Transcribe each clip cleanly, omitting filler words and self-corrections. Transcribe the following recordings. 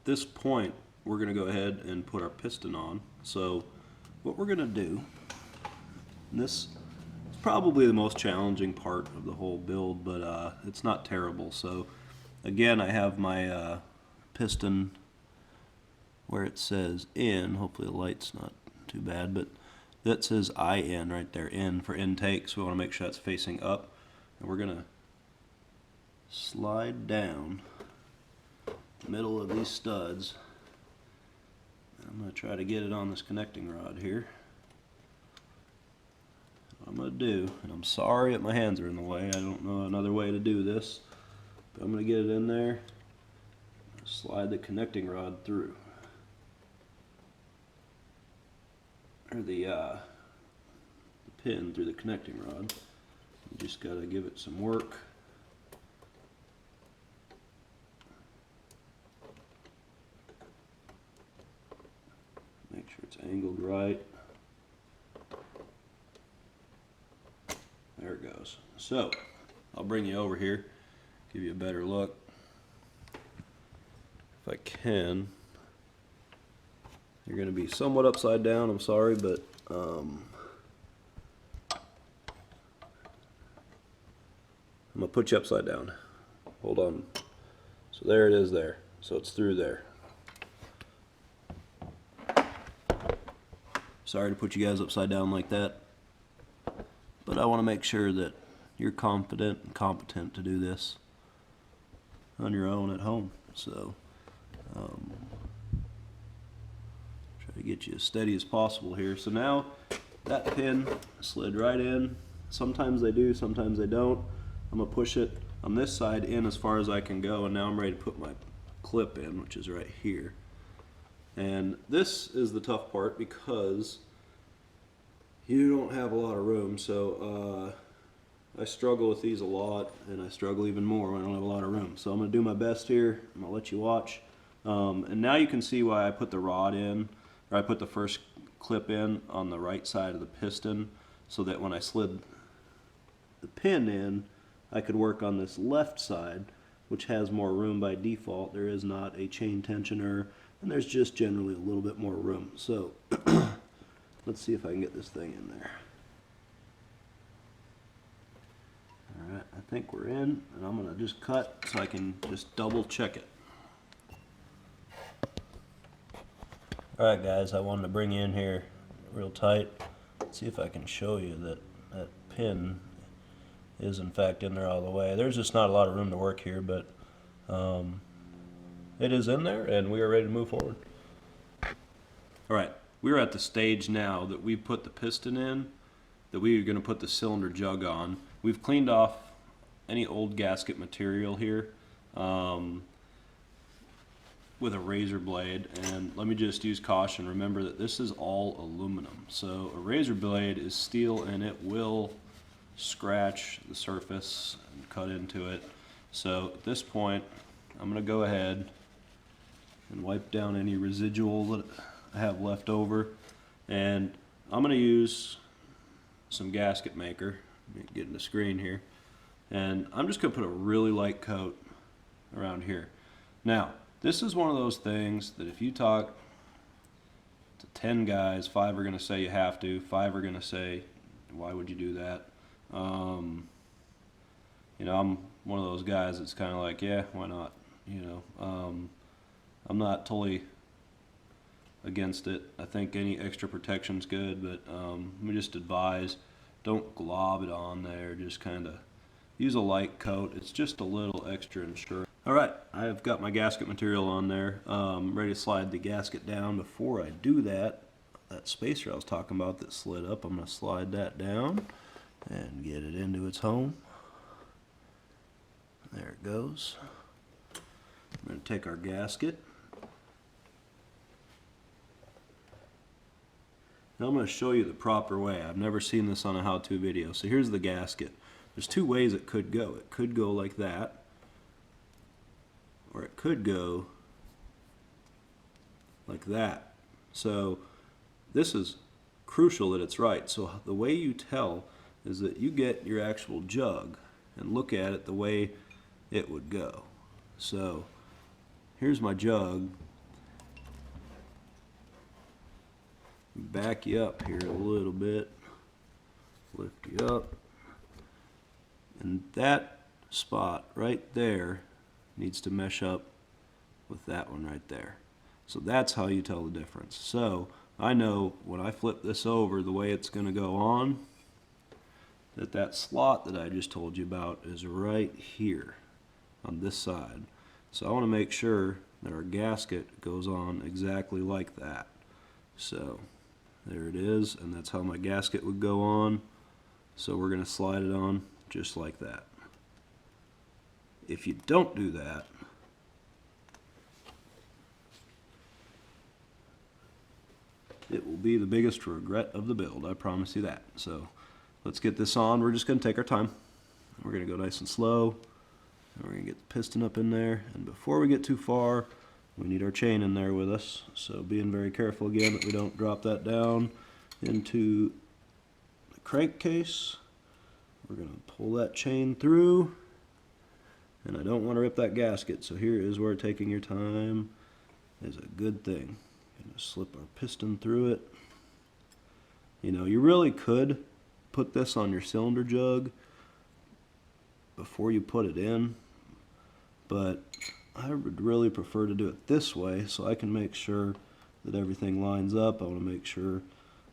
this point, we're going to go ahead and put our piston on. So what we're going to do, and this is probably the most challenging part of the whole build, but it's not terrible. So again, I have my piston where it says in. Hopefully the light's not too bad, but that says IN right there, in for intake, so we want to make sure that's facing up. And we're going to slide down the middle of these studs. I'm going to try to get it on this connecting rod here. What I'm going to do, and I'm sorry that my hands are in the way, I don't know another way to do this, but I'm going to get it in there, slide the connecting rod through. Or the pin through the connecting rod. You just got to give it some work. Make sure it's angled right. There it goes. So I'll bring you over here, give you a better look. If I can. You're going to be somewhat upside down, I'm sorry, but I'm going to put you upside down. Hold on. So there it is there. So it's through there. Sorry to put you guys upside down like that, but I want to make sure that you're confident and competent to do this on your own at home. So to get you as steady as possible here. So now that pin slid right in. Sometimes they do, sometimes they don't. I'm going to push it on this side in as far as I can go, and now I'm ready to put my clip in, which is right here. And this is the tough part because you don't have a lot of room. So I struggle with these a lot, and I struggle even more when I don't have a lot of room. So I'm going to do my best here. I'm going to let you watch. And now you can see why I put the rod in, or I put the first clip in on the right side of the piston, so that when I slid the pin in, I could work on this left side, which has more room by default. There is not a chain tensioner, and there's just generally a little bit more room. So let's see if I can get this thing in there. Alright, I think we're in, and I'm going to just cut so I can just double check it. Alright guys, I wanted to bring you in here real tight. See if I can show you that that pin is in fact in there all the way. There's just not a lot of room to work here, but it is in there and we are ready to move forward. Alright, we're at the stage now that we've put the piston in, that we are going to put the cylinder jug on. We've cleaned off any old gasket material here with a razor blade, and let me just use caution. Remember that this is all aluminum, so a razor blade is steel and it will scratch the surface and cut into it. So at this point I'm going to go ahead and wipe down any residual that I have left over, and I'm going to use some gasket maker. Let me get in the screen here, and I'm just going to put a really light coat around here. Now this is one of those things that if you talk to 10 guys, 5 are going to say you have to, 5 are going to say, why would you do that? You know, I'm one of those guys that's kind of like, yeah, why not? You know, I'm not totally against it. I think any extra protection's good, but let me just advise, don't glob it on there. Just kind of use a light coat. It's just a little extra insurance. Alright, I've got my gasket material on there, ready to slide the gasket down. Before I do that, that spacer I was talking about that slid up, I'm going to slide that down and get it into its home. There it goes. I'm going to take our gasket. Now I'm going to show you the proper way. I've never seen this on a how-to video. So here's the gasket. There's two ways it could go. It could go like that, or it could go like that. So this is crucial that it's right. So the way you tell is that you get your actual jug and look at it the way it would go. So here's my jug back you up here a little bit, lift you up, and that spot right there needs to mesh up with that one right there. So that's how you tell the difference. So I know when I flip this over, the way it's going to go on, that slot that I just told you about is right here on this side. So I want to make sure that our gasket goes on exactly like that. So there it is, and that's how my gasket would go on. So we're going to slide it on just like that. If you don't do that, it will be the biggest regret of the build, I promise you that. So let's get this on. We're just going to take our time. We're going to go nice and slow. And we're going to get the piston up in there. And before we get too far, we need our chain in there with us. So being very careful again that we don't drop that down into the crankcase. We're going to pull that chain through. And I don't want to rip that gasket. So here is where taking your time is a good thing. Going to slip our piston through it. You know, you really could put this on your cylinder jug before you put it in, but I would really prefer to do it this way so I can make sure that everything lines up. I want to make sure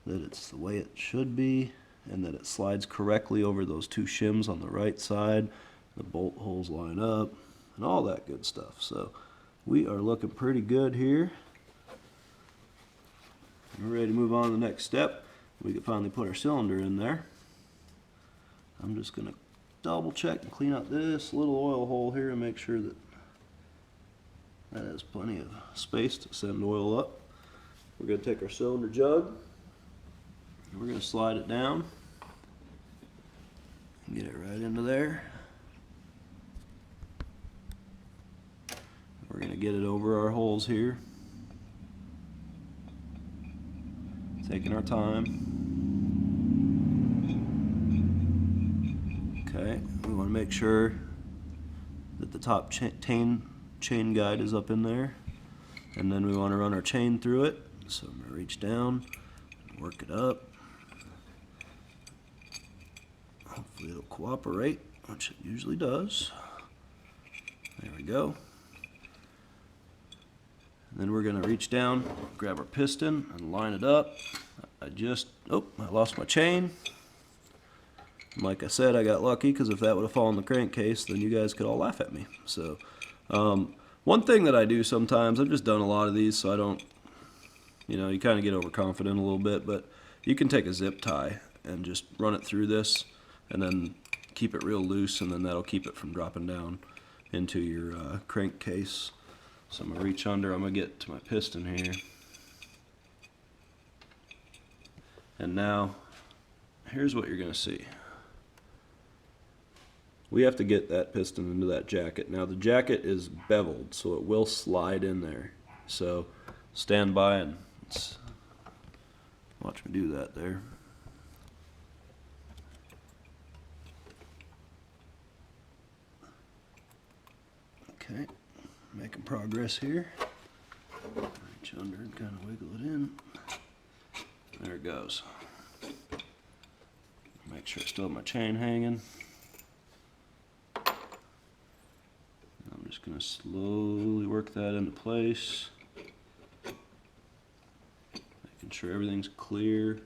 that it's the way it should be and that it slides correctly over those two shims on the right side, the bolt holes line up, and all that good stuff. So we are looking pretty good here. We're ready to move on to the next step. We can finally put our cylinder in there. I'm just going to double check and clean out this little oil hole here and make sure that that has plenty of space to send oil up. We're going to take our cylinder jug and we're going to slide it down and get it right into there. We're going to get it over our holes here, taking our time. Okay, we want to make sure that the top chain guide is up in there, and then we want to run our chain through it. So I'm going to reach down and work it up. Hopefully it'll cooperate, which it usually does. There we go. And then we're going to reach down, grab our piston and line it up. I lost my chain. And like I said, I got lucky because if that would have fallen in the crankcase, then you guys could all laugh at me. So one thing that I do sometimes, I've just done a lot of these so I don't, you kind of get overconfident a little bit, but you can take a zip tie and just run it through this and then keep it real loose, and then that'll keep it from dropping down into your crankcase. So I'm going to reach under, I'm going to get to my piston here. And now, here's what you're going to see. We have to get that piston into that jacket. Now the jacket is beveled, so it will slide in there. So stand by and watch me do that there. Okay, making progress here. Reach under and kind of wiggle it in. There it goes. Make sure I still have my chain hanging. I'm just going to slowly work that into place. Making sure everything's clear.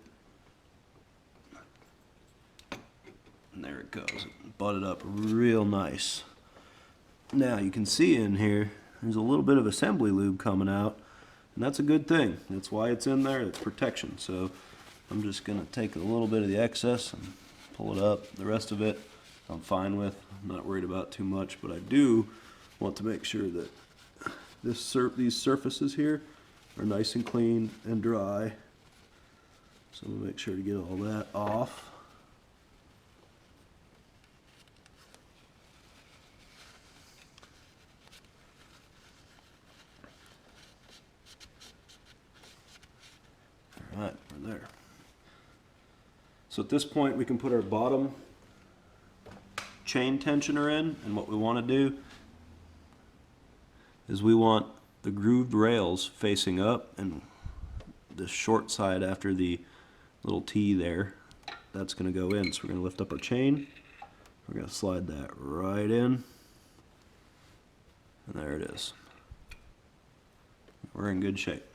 And there it goes. It butted up real nice. Now you can see in here, there's a little bit of assembly lube coming out. And that's a good thing. That's why it's in there. It's protection. So I'm just going to take a little bit of the excess and pull it up. The rest of it I'm fine with. I'm not worried about too much, but I do want to make sure that these surfaces here are nice and clean and dry. So I'm going to make sure to get all that off. Alright, we're there. So at this point we can put our bottom chain tensioner in, and what we want to do is we want the grooved rails facing up, and the short side after the little T there, that's going to go in. So we're going to lift up our chain. We're going to slide that right in. And there it is. We're in good shape.